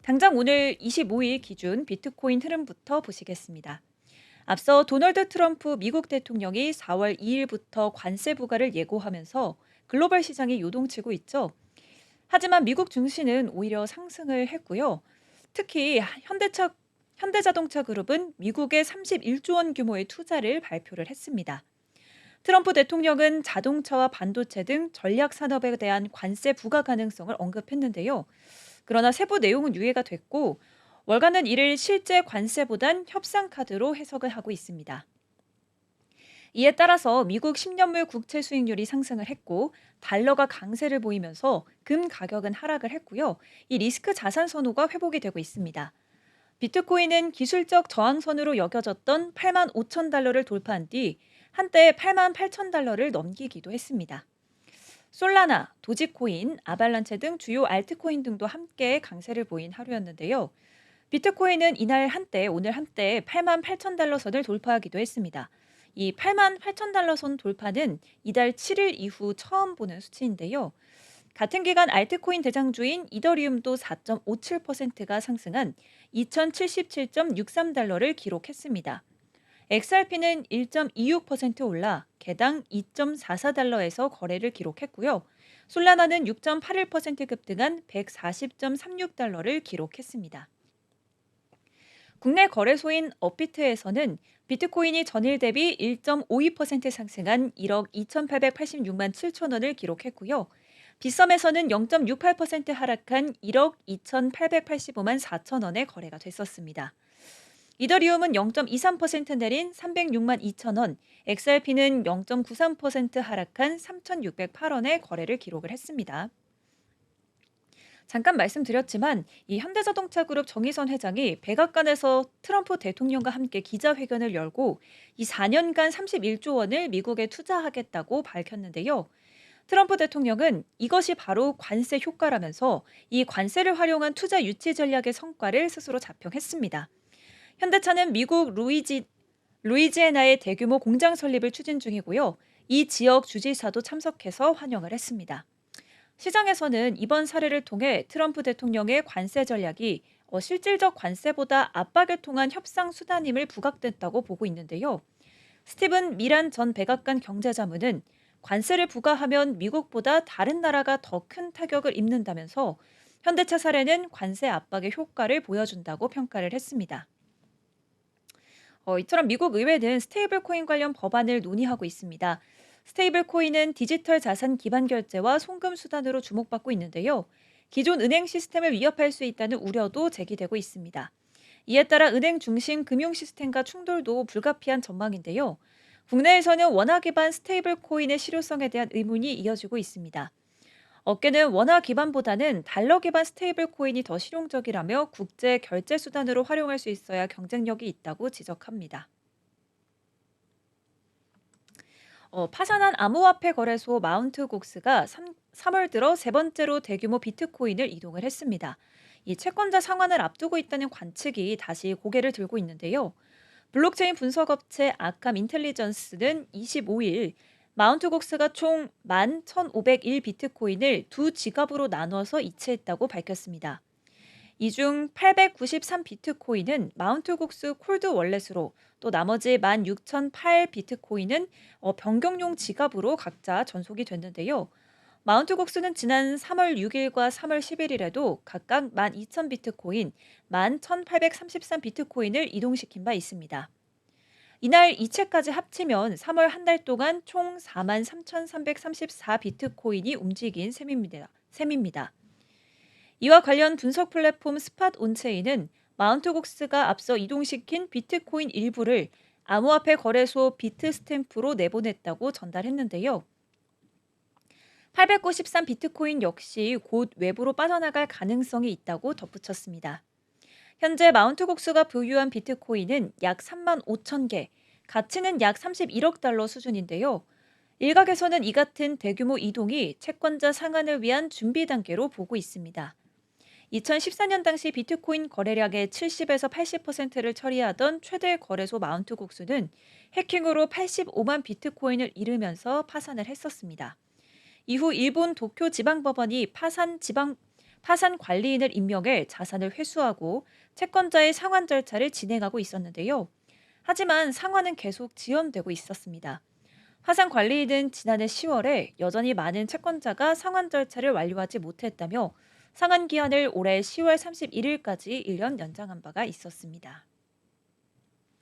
당장 오늘 25일 기준 비트코인 흐름부터 보시겠습니다. 앞서 도널드 트럼프 미국 대통령이 4월 2일부터 관세 부과를 예고하면서 글로벌 시장이 요동치고 있죠. 하지만 미국 증시는 오히려 상승을 했고요. 특히 현대자동차 그룹은 미국에 31조 원 규모의 투자를 발표를 했습니다. 트럼프 대통령은 자동차와 반도체 등 전략 산업에 대한 관세 부과 가능성을 언급했는데요. 그러나 세부 내용은 유예가 됐고 월가는 이를 실제 관세보단 협상 카드로 해석을 하고 있습니다. 이에 따라서 미국 10년물 국채 수익률이 상승을 했고 달러가 강세를 보이면서 금 가격은 하락을 했고요. 이 리스크 자산 선호가 회복이 되고 있습니다. 비트코인은 기술적 저항선으로 여겨졌던 8만 5천 달러를 돌파한 뒤 한때 8만 8천 달러를 넘기기도 했습니다. 솔라나, 도지코인, 아발란체 등 주요 알트코인 등도 함께 강세를 보인 하루였는데요. 비트코인은 이날 한때, 오늘 한때 8만 8천 달러 선을 돌파하기도 했습니다. 이 8만 8천 달러 선 돌파는 이달 7일 이후 처음 보는 수치인데요. 같은 기간 알트코인 대장주인 이더리움도 4.57%가 상승한 2,077.63달러를 기록했습니다. XRP는 1.26% 올라 개당 2.44달러에서 거래를 기록했고요. 솔라나는 6.81% 급등한 140.36달러를 기록했습니다. 국내 거래소인 업비트에서는 비트코인이 전일 대비 1.52% 상승한 1억 2,886만 7천 원을 기록했고요. 빗썸에서는 0.68% 하락한 1억 2,885만 4천 원에 거래가 됐었습니다. 이더리움은 0.23% 내린 306만 2천 원, XRP는 0.93% 하락한 3,608원에 거래를 기록을 했습니다. 잠깐 말씀드렸지만 이 현대자동차 그룹 정의선 회장이 백악관에서 트럼프 대통령과 함께 기자회견을 열고 이 4년간 31조 원을 미국에 투자하겠다고 밝혔는데요. 트럼프 대통령은 이것이 바로 관세 효과라면서 이 관세를 활용한 투자 유치 전략의 성과를 스스로 자평했습니다. 현대차는 미국 루이지애나의 대규모 공장 설립을 추진 중이고요. 이 지역 주지사도 참석해서 환영을 했습니다. 시장에서는 이번 사례를 통해 트럼프 대통령의 관세 전략이 실질적 관세보다 압박을 통한 협상 수단임을 부각됐다고 보고 있는데요. 스티븐 미란 전 백악관 경제자문은 관세를 부과하면 미국보다 다른 나라가 더 큰 타격을 입는다면서 현대차 사례는 관세 압박의 효과를 보여준다고 평가를 했습니다. 이처럼 미국 의회는 스테이블 코인 관련 법안을 논의하고 있습니다. 스테이블 코인은 디지털 자산 기반 결제와 송금 수단으로 주목받고 있는데요. 기존 은행 시스템을 위협할 수 있다는 우려도 제기되고 있습니다. 이에 따라 은행 중심 금융 시스템과 충돌도 불가피한 전망인데요. 국내에서는 원화 기반 스테이블 코인의 실효성에 대한 의문이 이어지고 있습니다. 업계는 원화 기반보다는 달러 기반 스테이블 코인이 더 실용적이라며 국제 결제 수단으로 활용할 수 있어야 경쟁력이 있다고 지적합니다. 파산한 암호화폐 거래소 마운트곡스가 3월 들어 세 번째로 대규모 비트코인을 이동을 했습니다. 이 채권자 상환을 앞두고 있다는 관측이 다시 고개를 들고 있는데요. 블록체인 분석업체 아캄 인텔리전스는 25일 마운트곡스가 총 11,501 비트코인을 두 지갑으로 나눠서 이체했다고 밝혔습니다. 이 중 893 비트코인은 마운트곡스 콜드 월렛으로 또 나머지 16,008 비트코인은 변경용 지갑으로 각자 전송이 됐는데요. 마운트곡스는 지난 3월 6일과 3월 11일에도 각각 12,000 비트코인, 11,833 비트코인을 이동시킨 바 있습니다. 이날 이체까지 합치면 3월 한 달 동안 총 43,334 비트코인이 움직인 셈입니다. 이와 관련 분석 플랫폼 스팟 온체인은 마운트곡스가 앞서 이동시킨 비트코인 일부를 암호화폐 거래소 비트스탬프로 내보냈다고 전달했는데요. 893 비트코인 역시 곧 외부로 빠져나갈 가능성이 있다고 덧붙였습니다. 현재 마운트곡스가 보유한 비트코인은 약 3만 5천 개, 가치는 약 31억 달러 수준인데요. 일각에서는 이 같은 대규모 이동이 채권자 상환을 위한 준비 단계로 보고 있습니다. 2014년 당시 비트코인 거래량의 70에서 80%를 처리하던 최대 거래소 마운트곡스는 해킹으로 85만 비트코인을 잃으면서 파산을 했었습니다. 이후 일본 도쿄 지방법원이 파산 관리인을 임명해 자산을 회수하고 채권자의 상환 절차를 진행하고 있었는데요. 하지만 상환은 계속 지연되고 있었습니다. 화산 관리인은 지난해 10월에 여전히 많은 채권자가 상환 절차를 완료하지 못했다며 상환 기한을 올해 10월 31일까지 1년 연장한 바가 있었습니다.